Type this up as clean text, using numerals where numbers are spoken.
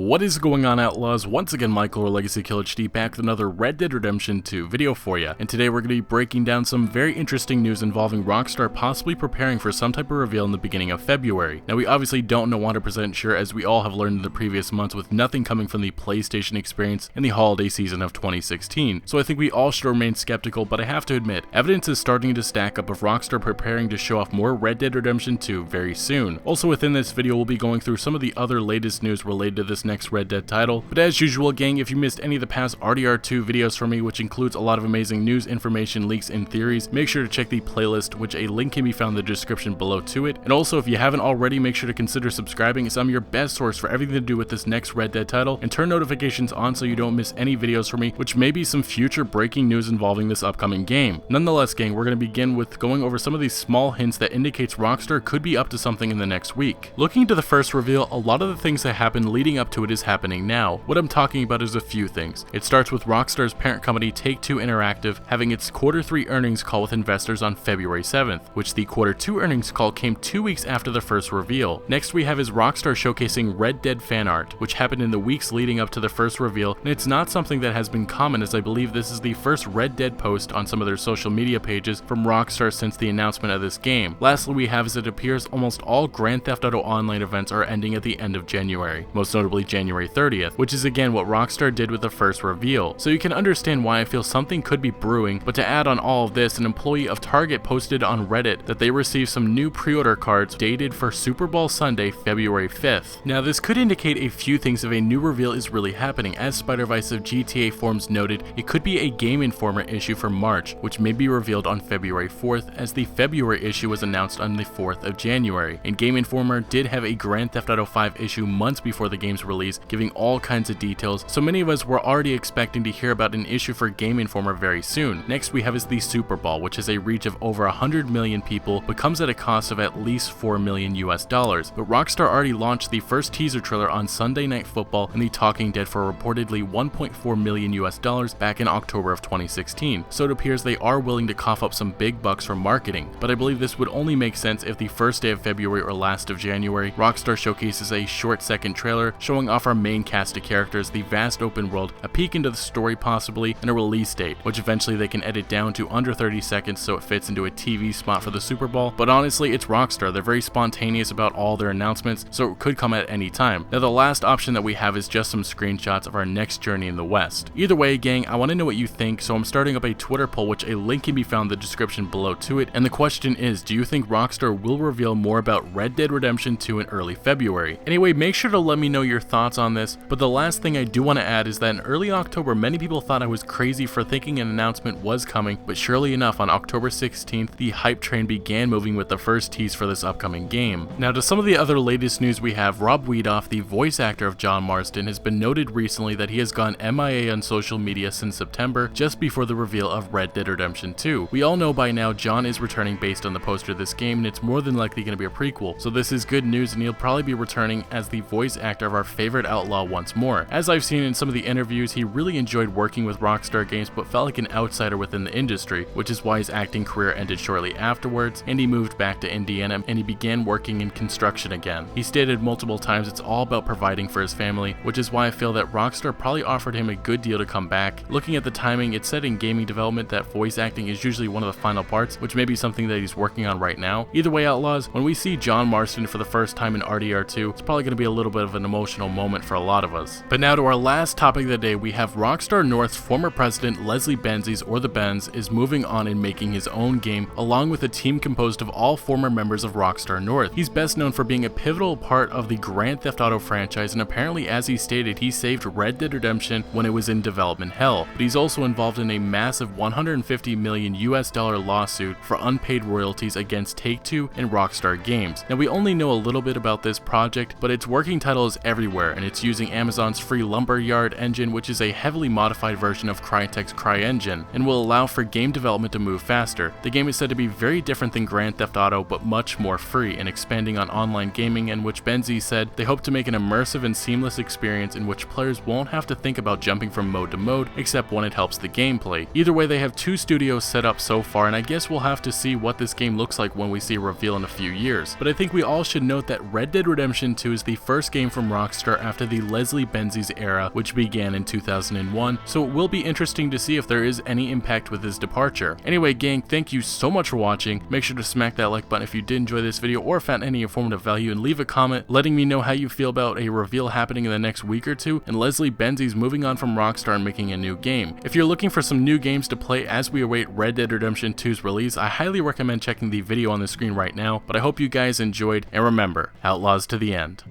What is going on, Outlaws? Once again, Michael or Legacy Kill HD back with another Red Dead Redemption 2 video for you. And today we're going to be breaking down some very interesting news involving Rockstar possibly preparing for some type of reveal in the beginning of February. Now we obviously don't know 100% sure, as we all have learned in the previous months, with nothing coming from the PlayStation experience in the holiday season of 2016. So I think we all should remain skeptical, but I have to admit, evidence is starting to stack up of Rockstar preparing to show off more Red Dead Redemption 2 very soon. Also within this video we'll be going through some of the other latest news related to this next Red Dead title. But as usual, gang, if you missed any of the past RDR2 videos from me, which includes a lot of amazing news, information, leaks, and theories, make sure to check the playlist, which a link can be found in the description below to it. And also, if you haven't already, make sure to consider subscribing, as I'm your best source for everything to do with this next Red Dead title, and turn notifications on so you don't miss any videos from me, which may be some future breaking news involving this upcoming game. Nonetheless, gang, we're going to begin with going over some of these small hints that indicates Rockstar could be up to something in the next week. Looking to the first reveal, a lot of the things that happened leading up to it is happening now. What I'm talking about is a few things. It starts with Rockstar's parent company Take-Two Interactive having its Q3 earnings call with investors on February 7th, which the Q2 earnings call came 2 weeks after the first reveal. Next we have is Rockstar showcasing Red Dead fan art, which happened in the weeks leading up to the first reveal, and it's not something that has been common, as I believe this is the first Red Dead post on some of their social media pages from Rockstar since the announcement of this game. Lastly we have, as it appears, almost all Grand Theft Auto Online events are ending at the end of January, most notably January 30th, which is again what Rockstar did with the first reveal. So you can understand why I feel something could be brewing. But to add on all of this, an employee of Target posted on Reddit that they received some new pre-order cards dated for Super Bowl Sunday, February 5th. Now this could indicate a few things if a new reveal is really happening. As Spider-Vice of GTA Forums noted, it could be a Game Informer issue for March, which may be revealed on February 4th, as the February issue was announced on the 4th of January. And Game Informer did have a Grand Theft Auto 5 issue months before the game's release, giving all kinds of details, so many of us were already expecting to hear about an issue for Game Informer very soon. Next we have is the Super Bowl, which has a reach of over 100 million people, but comes at a cost of at least $4 million US. But Rockstar already launched the first teaser trailer on Sunday Night Football and The Talking Dead for reportedly $1.4 million US back in October of 2016, so it appears they are willing to cough up some big bucks for marketing. But I believe this would only make sense if the first day of February or last of January, Rockstar showcases a short second trailer showing off our main cast of characters, the vast open world, a peek into the story possibly, and a release date, which eventually they can edit down to under 30 seconds so it fits into a TV spot for the Super Bowl. But honestly, it's Rockstar. They're very spontaneous about all their announcements, so it could come at any time. Now the last option that we have is just some screenshots of our next journey in the West. Either way, gang, I want to know what you think, so I'm starting up a Twitter poll, which a link can be found in the description below to it, and the question is, do you think Rockstar will reveal more about Red Dead Redemption 2 in early February? Anyway, make sure to let me know your thoughts on this. But the last thing I do want to add is that in early October, many people thought I was crazy for thinking an announcement was coming, but surely enough, on October 16th, the hype train began moving with the first tease for this upcoming game. Now to some of the other latest news we have, Rob Wiedoff, the voice actor of John Marston, has been noted recently that he has gone MIA on social media since September, just before the reveal of Red Dead Redemption 2. We all know by now John is returning based on the poster of this game, and it's more than likely going to be a prequel, so this is good news, and he'll probably be returning as the voice actor of our favorite outlaw once more. As I've seen in some of the interviews, he really enjoyed working with Rockstar Games, but felt like an outsider within the industry, which is why his acting career ended shortly afterwards, and he moved back to Indiana and he began working in construction again. He stated multiple times it's all about providing for his family, which is why I feel that Rockstar probably offered him a good deal to come back. Looking at the timing, it said in gaming development that voice acting is usually one of the final parts, which may be something that he's working on right now. Either way, Outlaws, when we see John Marston for the first time in RDR2, it's probably going to be a little bit of an emotional moment for a lot of us. But now to our last topic of the day, we have Rockstar North's former president Leslie Benzies, or the Benz, is moving on and making his own game, along with a team composed of all former members of Rockstar North. He's best known for being a pivotal part of the Grand Theft Auto franchise, and apparently, as he stated, he saved Red Dead Redemption when it was in development hell. But he's also involved in a massive $150 million US lawsuit for unpaid royalties against Take-Two and Rockstar Games. Now we only know a little bit about this project, but its working title is everywhere, and it's using Amazon's free Lumberyard engine, which is a heavily modified version of Crytek's CryEngine, and will allow for game development to move faster. The game is said to be very different than Grand Theft Auto, but much more free and expanding on online gaming, in which Benzies said they hope to make an immersive and seamless experience in which players won't have to think about jumping from mode to mode, except when it helps the gameplay. Either way, they have 2 studios set up so far, and I guess we'll have to see what this game looks like when we see a reveal in a few years. But I think we all should note that Red Dead Redemption 2 is the first game from Rockstar Rockstar after the Leslie Benzies era, which began in 2001, so it will be interesting to see if there is any impact with his departure. Anyway gang, thank you so much for watching. Make sure to smack that like button if you did enjoy this video or found any informative value, and leave a comment letting me know how you feel about a reveal happening in the next week or two and Leslie Benzies moving on from Rockstar and making a new game. If you're looking for some new games to play as we await Red Dead Redemption 2's release, I highly recommend checking the video on the screen right now, but I hope you guys enjoyed, and remember, Outlaws to the end.